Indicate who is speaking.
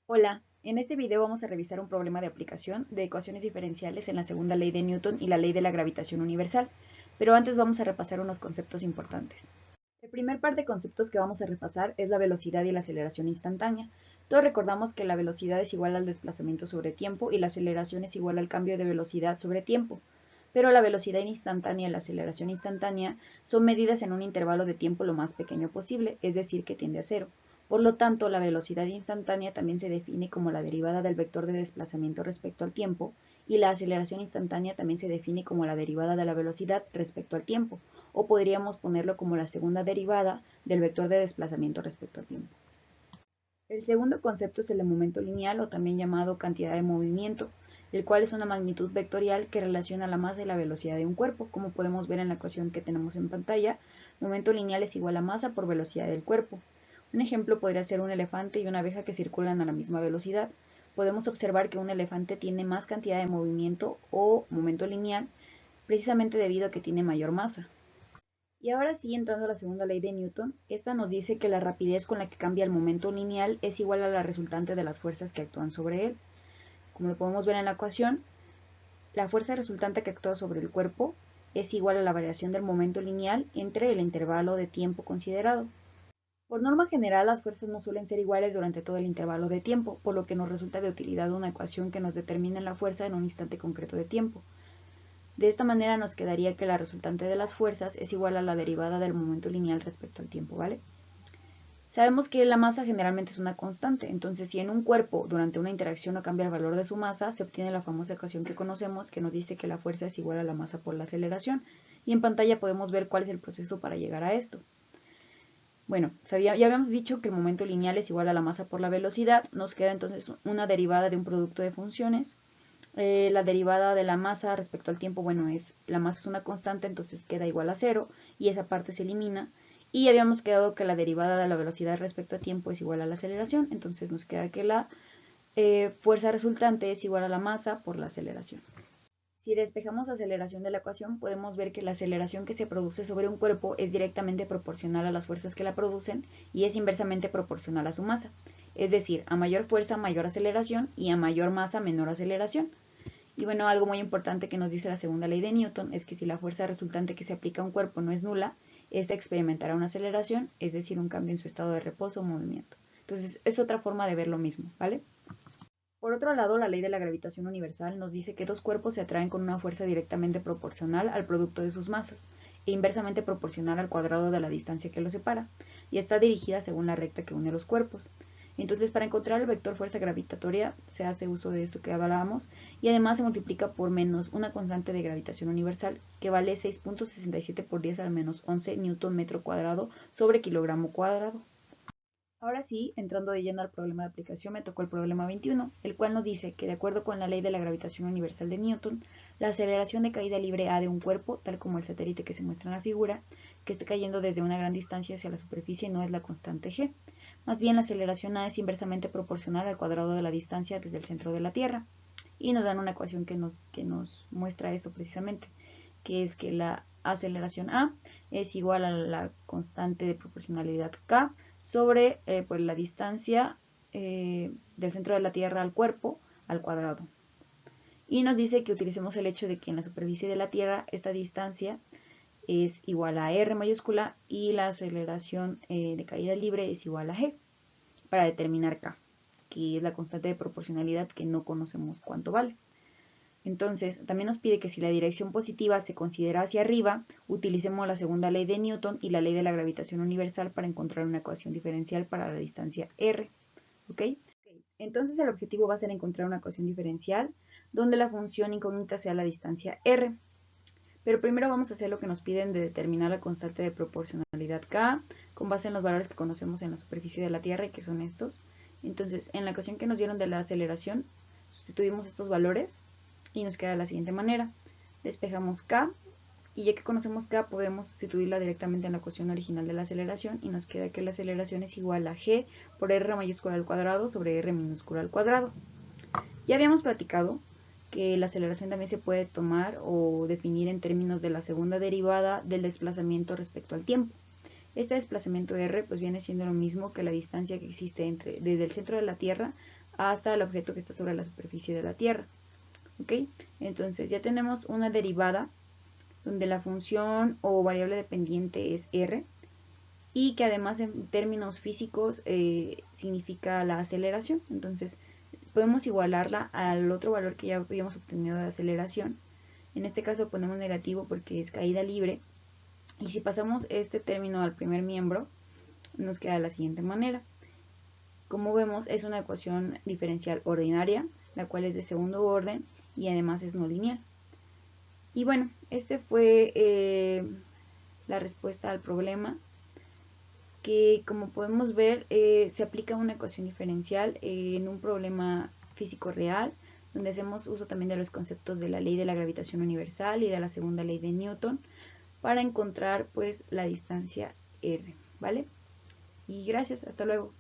Speaker 1: Hola, en este video vamos a revisar un problema de aplicación de ecuaciones diferenciales en la segunda ley de Newton y la ley de la gravitación universal, pero antes vamos a repasar unos conceptos importantes. El primer par de conceptos que vamos a repasar es la velocidad y la aceleración instantánea. Todos recordamos que la velocidad es igual al desplazamiento sobre tiempo y la aceleración es igual al cambio de velocidad sobre tiempo, pero la velocidad instantánea y la aceleración instantánea son medidas en un intervalo de tiempo lo más pequeño posible, es decir, que tiende a cero. Por lo tanto, la velocidad instantánea también se define como la derivada del vector de desplazamiento respecto al tiempo, y la aceleración instantánea también se define como la derivada de la velocidad respecto al tiempo, o podríamos ponerlo como la segunda derivada del vector de desplazamiento respecto al tiempo. El segundo concepto es el de momento lineal, o también llamado cantidad de movimiento, el cual es una magnitud vectorial que relaciona la masa y la velocidad de un cuerpo. Como podemos ver en la ecuación que tenemos en pantalla, momento lineal es igual a masa por velocidad del cuerpo. Un ejemplo podría ser un elefante y una abeja que circulan a la misma velocidad. Podemos observar que un elefante tiene más cantidad de movimiento o momento lineal precisamente debido a que tiene mayor masa. Y ahora sí, entrando a la segunda ley de Newton, esta nos dice que la rapidez con la que cambia el momento lineal es igual a la resultante de las fuerzas que actúan sobre él. Como lo podemos ver en la ecuación, la fuerza resultante que actúa sobre el cuerpo es igual a la variación del momento lineal entre el intervalo de tiempo considerado. Por norma general, las fuerzas no suelen ser iguales durante todo el intervalo de tiempo, por lo que nos resulta de utilidad una ecuación que nos determine la fuerza en un instante concreto de tiempo. De esta manera nos quedaría que la resultante de las fuerzas es igual a la derivada del momento lineal respecto al tiempo, ¿vale? Sabemos que la masa generalmente es una constante, entonces si en un cuerpo durante una interacción no cambia el valor de su masa, se obtiene la famosa ecuación que conocemos que nos dice que la fuerza es igual a la masa por la aceleración, y en pantalla podemos ver cuál es el proceso para llegar a esto. Bueno, ya habíamos dicho que el momento lineal es igual a la masa por la velocidad, nos queda entonces una derivada de un producto de funciones. La derivada de la masa respecto al tiempo, bueno, la masa es una constante, entonces queda igual a cero y esa parte se elimina. Y habíamos quedado que la derivada de la velocidad respecto a tiempo es igual a la aceleración, entonces nos queda que la fuerza resultante es igual a la masa por la aceleración. Si despejamos aceleración de la ecuación, podemos ver que la aceleración que se produce sobre un cuerpo es directamente proporcional a las fuerzas que la producen y es inversamente proporcional a su masa. Es decir, a mayor fuerza, mayor aceleración y a mayor masa, menor aceleración. Y bueno, algo muy importante que nos dice la segunda ley de Newton es que si la fuerza resultante que se aplica a un cuerpo no es nula, ésta experimentará una aceleración, es decir, un cambio en su estado de reposo o movimiento. Entonces, es otra forma de ver lo mismo, ¿vale? Por otro lado, la ley de la gravitación universal nos dice que dos cuerpos se atraen con una fuerza directamente proporcional al producto de sus masas e inversamente proporcional al cuadrado de la distancia que los separa, y está dirigida según la recta que une los cuerpos. Entonces, para encontrar el vector fuerza gravitatoria se hace uso de esto que hablábamos y además se multiplica por menos una constante de gravitación universal que vale 6.67 por 10 al menos 11 newton metro cuadrado sobre kilogramo cuadrado. Ahora sí, entrando de lleno al problema de aplicación, me tocó el problema 21, el cual nos dice que de acuerdo con la ley de la gravitación universal de Newton, la aceleración de caída libre A de un cuerpo, tal como el satélite que se muestra en la figura, que esté cayendo desde una gran distancia hacia la superficie no es la constante g. Más bien la aceleración A es inversamente proporcional al cuadrado de la distancia desde el centro de la Tierra. Y nos dan una ecuación que nos muestra esto precisamente, que es que la aceleración A es igual a la constante de proporcionalidad k sobre pues la distancia del centro de la Tierra al cuerpo al cuadrado. Y nos dice que utilicemos el hecho de que en la superficie de la Tierra esta distancia es igual a r mayúscula y la aceleración de caída libre es igual a g para determinar k, que es la constante de proporcionalidad que no conocemos cuánto vale. Entonces, también nos pide que si la dirección positiva se considera hacia arriba, utilicemos la segunda ley de Newton y la ley de la gravitación universal para encontrar una ecuación diferencial para la distancia r. ¿Ok? Entonces, el objetivo va a ser encontrar una ecuación diferencial donde la función incógnita sea la distancia r. Pero primero vamos a hacer lo que nos piden de determinar la constante de proporcionalidad k con base en los valores que conocemos en la superficie de la Tierra y que son estos. Entonces, en la ecuación que nos dieron de la aceleración, sustituimos estos valores y nos queda de la siguiente manera. Despejamos k y ya que conocemos k podemos sustituirla directamente en la ecuación original de la aceleración y nos queda que la aceleración es igual a g por r mayúscula al cuadrado sobre r minúscula al cuadrado. Ya habíamos platicado que la aceleración también se puede tomar o definir en términos de la segunda derivada del desplazamiento respecto al tiempo. Este desplazamiento r pues viene siendo lo mismo que la distancia que existe desde el centro de la Tierra hasta el objeto que está sobre la superficie de la Tierra. ¿Ok? Entonces ya tenemos una derivada donde la función o variable dependiente es r y que además en términos físicos significa la aceleración. Entonces podemos igualarla al otro valor que ya habíamos obtenido de aceleración. En este caso ponemos negativo porque es caída libre. Y si pasamos este término al primer miembro, nos queda de la siguiente manera. Como vemos, es una ecuación diferencial ordinaria, la cual es de segundo orden y además es no lineal. Y bueno, este fue la respuesta al problema, que como podemos ver se aplica una ecuación diferencial en un problema físico real, donde hacemos uso también de los conceptos de la ley de la gravitación universal y de la segunda ley de Newton para encontrar pues la distancia r, ¿vale? Y gracias, hasta luego.